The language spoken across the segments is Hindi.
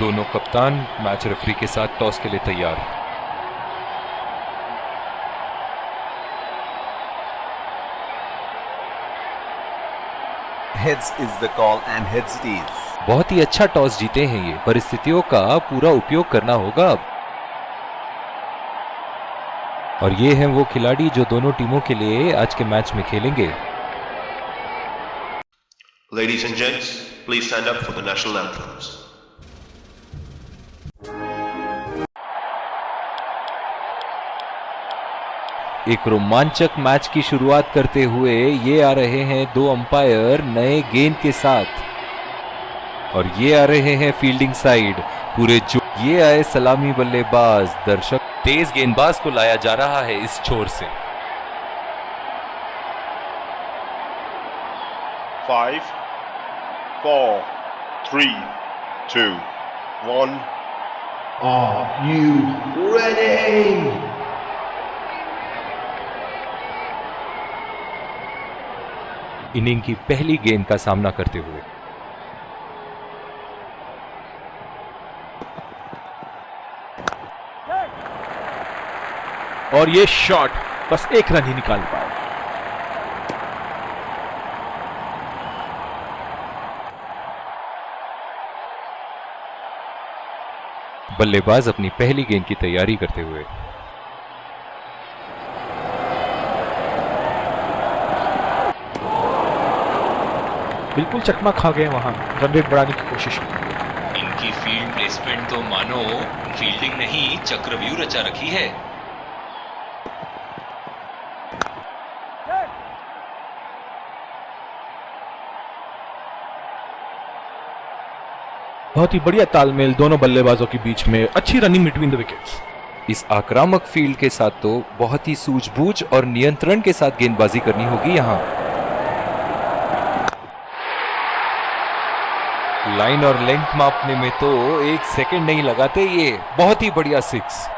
दोनों कप्तान मैच रेफरी के साथ टॉस के लिए तैयार। Heads is the call and heads it is. बहुत ही अच्छा टॉस जीते हैं ये, परिस्थितियों का पूरा उपयोग करना होगा अब। और ये हैं वो खिलाड़ी जो दोनों टीमों के लिए आज के मैच में खेलेंगे। Ladies and gents, please stand up for the national anthems. एक रोमांचक मैच की शुरुआत करते हुए ये आ रहे हैं दो अंपायर नए गेंद के साथ, और ये आ रहे हैं फील्डिंग साइड पूरे जो ये आए सलामी बल्लेबाज। दर्शक तेज गेंदबाज को लाया जा रहा है इस छोर से। 5, 4, 3, 2, 1. Are you ready? इनिंग की पहली गेंद का सामना करते हुए और ये शॉट बस एक रन ही निकाल पाए। बल्लेबाज अपनी पहली गेंद की तैयारी करते हुए बिल्कुल चकमा खा गए, वहां रन रेट बढ़ाने की कोशिश की। इनकी फील्ड प्लेसमेंट तो मानो फील्डिंग नहीं चक्रव्यूह रचा रखी है। बहुत ही बढ़िया तालमेल दोनों बल्लेबाजों के बीच में, अच्छी रनिंग बिटवीन द विकेट्स। इस आक्रामक फील्ड के साथ तो बहुत ही सूझबूझ और नियंत्रण के साथ गेंदबाजी करनी होगी यहां। लाइन और लेंथ मापने में तो एक सेकंड नहीं लगाते ये। बहुत ही बढ़िया सिक्स।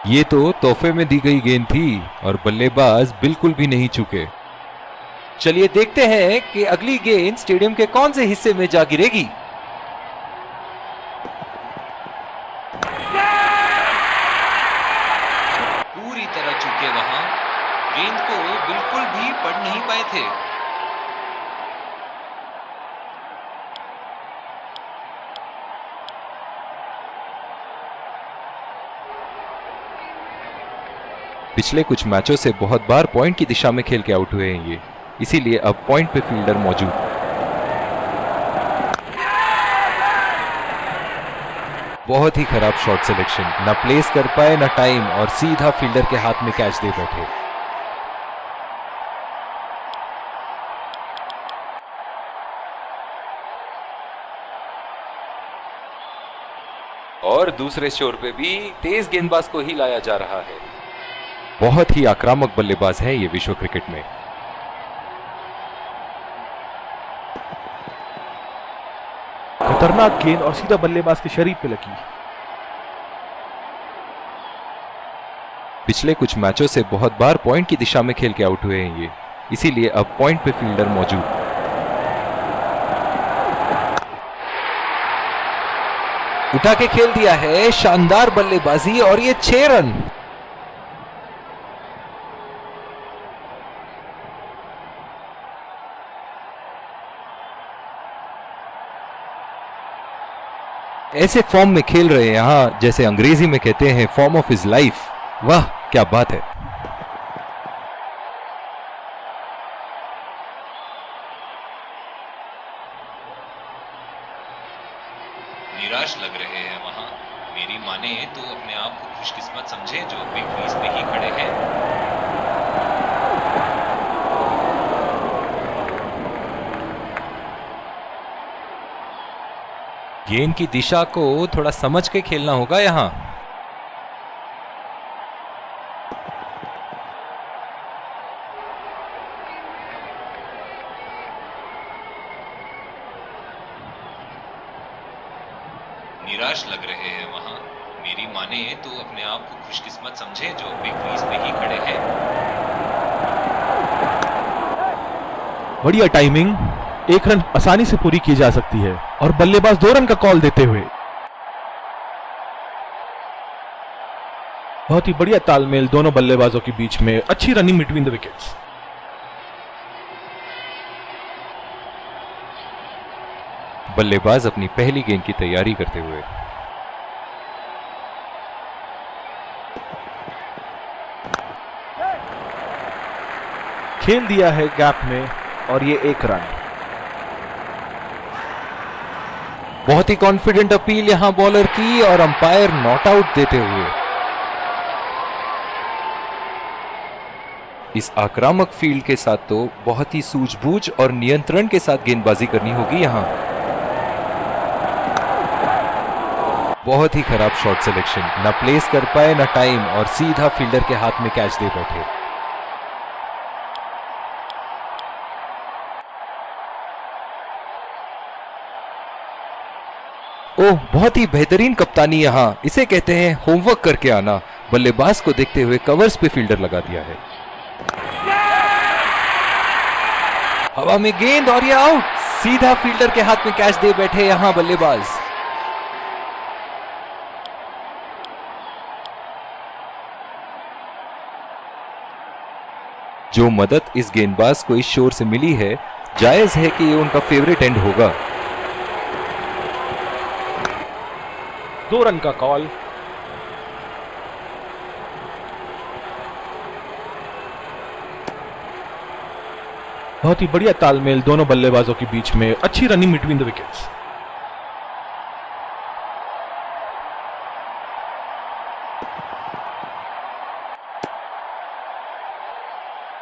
ये तो तोहफे में दी गई गेंद थी और बल्लेबाज बिल्कुल भी नहीं चूके। चलिए देखते हैं कि अगली गेंद स्टेडियम के कौन से हिस्से में जा गिरेगी। पूरी तरह चूके वहां, गेंद को बिल्कुल भी पढ़ नहीं पाए थे। पिछले कुछ मैचों से बहुत बार पॉइंट की दिशा में खेल के आउट हुए हैं ये, इसीलिए अब पॉइंट पे फील्डर मौजूद। बहुत ही खराब शॉट सिलेक्शन, ना प्लेस कर पाए ना टाइम, और सीधा फील्डर के हाथ में कैच दे बैठे। और दूसरे छोर पे भी तेज गेंदबाज को ही लाया जा रहा है। बहुत ही आक्रामक बल्लेबाज है ये विश्व क्रिकेट में। खतरनाक गेंद और सीधा बल्लेबाज के शरीर पे लगी। पिछले कुछ मैचों से बहुत बार पॉइंट की दिशा में खेल के आउट हुए हैं ये, इसीलिए अब पॉइंट पे फील्डर मौजूद। उठा के खेल दिया है, शानदार बल्लेबाजी, और ये 6 रन। ऐसे फॉर्म में खेल रहे हैं यहां, जैसे अंग्रेजी में कहते हैं फॉर्म ऑफ हिज लाइफ। वाह क्या बात है। निराश लग रहे हैं वहां। मेरी माने तो अपने आप को खुशकिस्मत समझे जो बिग क्रीज पे ही खड़े हैं। गेंद की दिशा को थोड़ा समझ के खेलना होगा यहां। निराश लग रहे हैं वहां। मेरी माने तो अपने आप को खुशकिस्मत समझे जो बिग क्रीज पे ही खड़े हैं। बढ़िया टाइमिंग, 1 रन आसानी से पूरी की जा सकती है और बल्लेबाज 2 रन का कॉल देते हुए। बहुत ही बढ़िया तालमेल दोनों बल्लेबाजों के बीच में, अच्छी रनिंग बिटवीन द विकेट्स। बल्लेबाज अपनी पहली गेंद की तैयारी करते हुए। खेल दिया है गैप में और ये 1 रन। बहुत ही कॉन्फिडेंट अपील यहां बॉलर की और अंपायर नॉट आउट देते हुए। इस आक्रामक फील्ड के साथ तो बहुत ही सूझबूझ और नियंत्रण के साथ गेंदबाजी करनी होगी यहां। बहुत ही खराब शॉट सिलेक्शन, ना प्लेस कर पाए ना टाइम, और सीधा फील्डर के हाथ में कैच दे बैठे। ओह, बहुत ही बेहतरीन कप्तानी यहां, इसे कहते हैं होमवर्क करके आना। बल्लेबाज को देखते हुए कवर्स पे फील्डर लगा दिया है। हवा में गेंद और ये आउट, सीधा फील्डर के हाथ में कैच दे बैठे यहां बल्लेबाज। जो मदद इस गेंदबाज को इस शोर से मिली है, जायज है कि ये उनका फेवरेट एंड होगा। 2 रन का कॉल। बहुत ही बढ़िया तालमेल दोनों बल्लेबाजों के बीच में, अच्छी रनिंग बिटवीन द विकेट्स।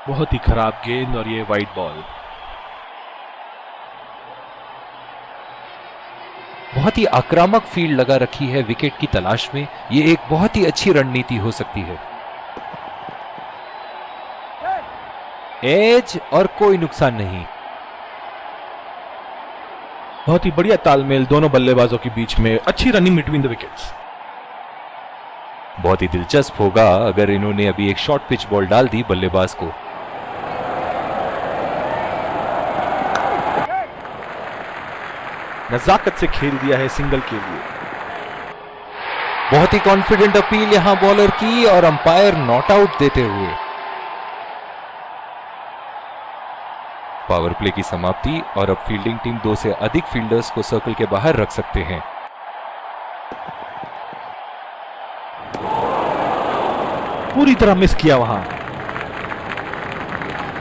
बहुत ही खराब गेंद और ये वाइड बॉल। बहुत ही आक्रामक फील्ड लगा रखी है विकेट की तलाश में। ये एक बहुत ही अच्छी रणनीति हो सकती है। एज और कोई नुकसान नहीं। बहुत ही बढ़िया तालमेल दोनों बल्लेबाजों के बीच में, अच्छी रनिंग बिटवीन द विकेट्स। बहुत ही दिलचस्प होगा अगर इन्होंने अभी एक शॉर्ट पिच बॉल डाल दी बल्लेबाज को। नजाकत से खेल दिया है सिंगल के लिए। बहुत ही कॉन्फिडेंट अपील यहां बॉलर की और अंपायर नॉट आउट देते हुए। पावर प्ले की समाप्ति और अब फील्डिंग टीम 2 से अधिक फील्डर्स को सर्कल के बाहर रख सकते हैं। पूरी तरह मिस किया वहां।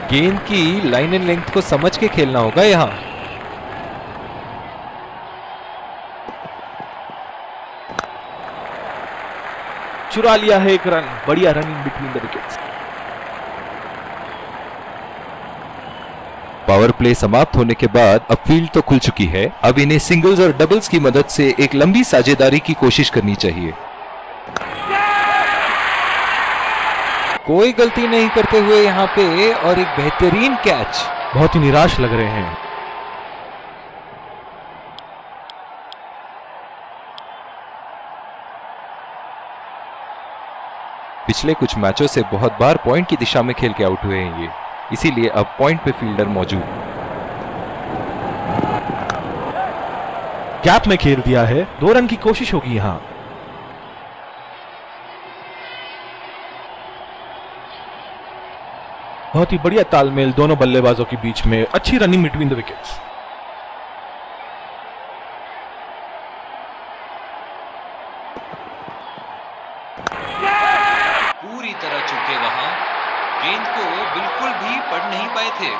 गेंद की लाइन एंड लेंथ को समझ के खेलना होगा यहां। चुरा लिया है 1 रन। बढ़िया running between the wickets. Power play समाप्त होने के बाद अब फील्ड तो खुल चुकी है। अब इन्हें सिंगल्स और डबल्स की मदद से एक लंबी साझेदारी की कोशिश करनी चाहिए। कोई गलती नहीं करते हुए यहां पे, और एक बेहतरीन कैच। बहुत ही निराश लग रहे हैं। पिछले कुछ मैचों से बहुत बार पॉइंट की दिशा में खेल के आउट हुए हैं ये, इसीलिए अब पॉइंट पे फील्डर मौजूद। गैप में खेल दिया है। 2 रन की कोशिश होगी यहां। बहुत ही बढ़िया तालमेल दोनों बल्लेबाजों के बीच में, अच्छी रनिंग बिटवीन द विकेट्स। पूरी तरह चूके वहां, गेंद को बिल्कुल भी पढ़ नहीं पाए थे।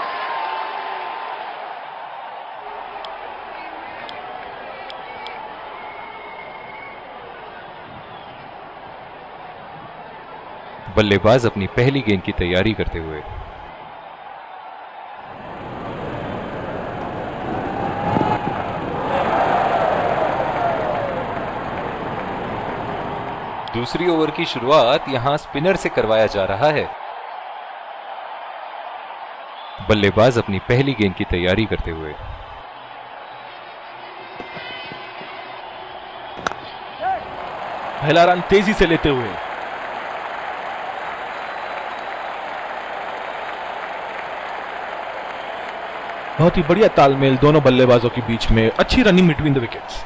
बल्लेबाज अपनी पहली गेंद की तैयारी करते हुए। दूसरी ओवर की शुरुआत यहां स्पिनर से करवाया जा रहा है। बल्लेबाज अपनी पहली गेंद की तैयारी करते हुए। पहला रन तेजी से लेते हुए। बहुत ही बढ़िया तालमेल दोनों बल्लेबाजों के बीच में, अच्छी रनिंग बिटवीन द विकेट्स।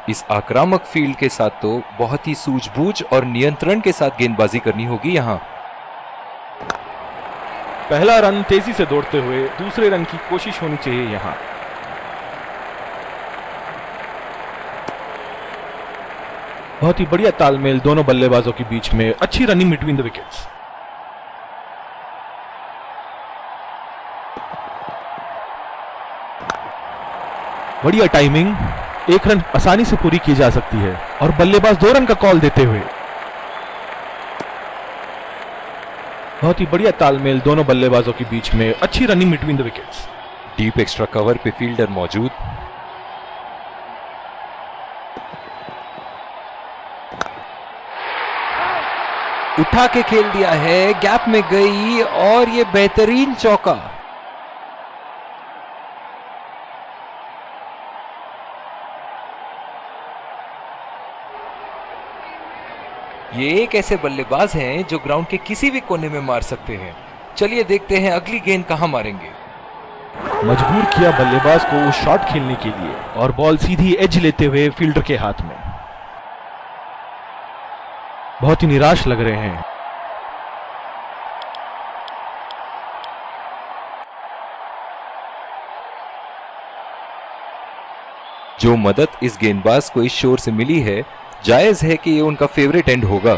इस आक्रामक फील्ड के साथ तो बहुत ही सूझबूझ और नियंत्रण के साथ गेंदबाजी करनी होगी यहाँ। पहला रन तेजी से दौड़ते हुए दूसरे रन की कोशिश होनी चाहिए यहाँ। बहुत ही बढ़िया तालमेल दोनों बल्लेबाजों के बीच में, अच्छी रनिंग बिटवीन द विकेट्स। बढ़िया टाइमिंग, एक रन आसानी से पूरी की जा सकती है और बल्लेबाज 2 रन का कॉल देते हुए। बहुत ही बढ़िया तालमेल दोनों बल्लेबाजों के बीच में, अच्छी running between the wickets. Deep extra cover पे फील्डर मौजूद। उठा के खेल दिया है, गैप में गई और ये बेहतरीन चौका। ये एक ऐसे बल्लेबाज हैं जो ग्राउंड के किसी भी कोने में मार सकते हैं। चलिए देखते हैं अगली गेंद कहां मारेंगे। मजबूर किया बल्लेबाज को शॉट खेलने के लिए और बॉल सीधी एज लेते हुए फील्डर के हाथ में। बहुत ही निराश लग रहे हैं। जो मदद इस गेंदबाज को इस शोर से मिली है, जायज है कि ये उनका फेवरेट एंड होगा।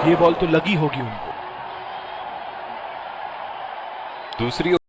ये बॉल तो लगी होगी उनको। दूसरी